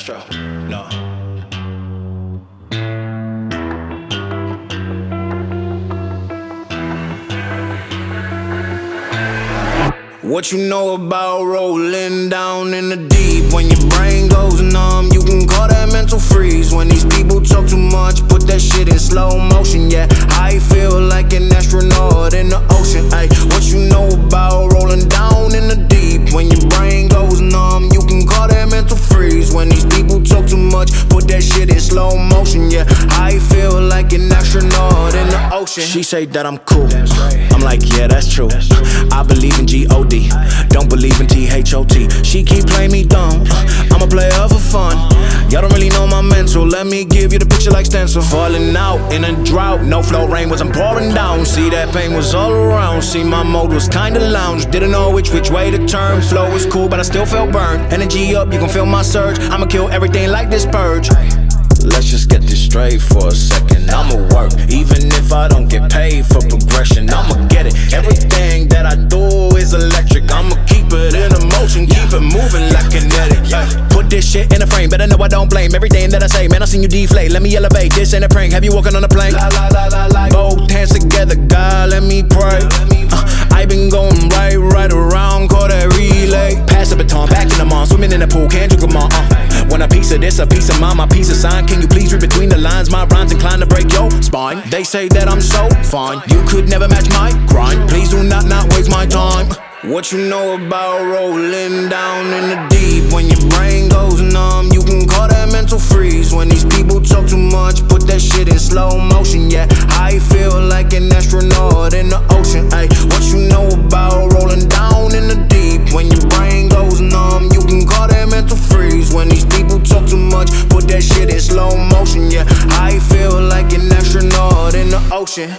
That's true. No. What you know about rolling down in the deep? When your brain goes numb, you can call that mental freeze. When these people talk too much, put that shit in slow motion. Yeah, I feel like an astronaut in the ocean. Ay, what you know about rolling down in the deep? When your brain goes numb, you can call that mental freeze. When these people talk too much, put that shit in slow motion. Yeah, I feel like an astronaut in the ocean. She say that I'm cool, I'm like, yeah, that's true. I believe in G-O-D, don't believe in T-H-O-T. She keep playing me dumb, I'm a player for fun. Y'all don't really know my mental, let me give you the picture like stencil. Falling out in a drought, no flow, rain wasn't pouring down. See, that pain was all around, see, my mode was kinda lounge. Didn't know which way to turn, flow was cool but I still felt burned. Energy up, you can feel my surge, I'ma kill everything like this purge. Let's just get this straight for a second. I'ma work, even if I don't get paid for progression. I'ma get it, everything that I do is electric. I'ma keep it in motion, keep it moving like kinetic. Put this shit in a frame, better know I don't blame everything that I say. Man, I seen you deflate, let me elevate. This ain't a prank, have you walking on a plane? Both hands together, God, let me pray. I been going right around, call that relay. Pass the baton, back in the mall, swimming in the pool, can't drink them all. Want a piece of this, a piece of mine, my piece of sign. Can you please read between the lines? My rhymes inclined to break your spine. They say that I'm so fine, you could never match my grind. Please do not waste my time. What you know about rolling down in the deep? When your brain goes numb, you can call that mental freeze. When these people talk too much, put that shit in slow motion. Yeah, I feel like an astronaut in the ocean. Ay, what you know about rolling down in the deep? When your brain goes numb, you can call that mental freeze. When these people talk too much, put that shit in slow motion. Yeah, I feel like an astronaut in the ocean.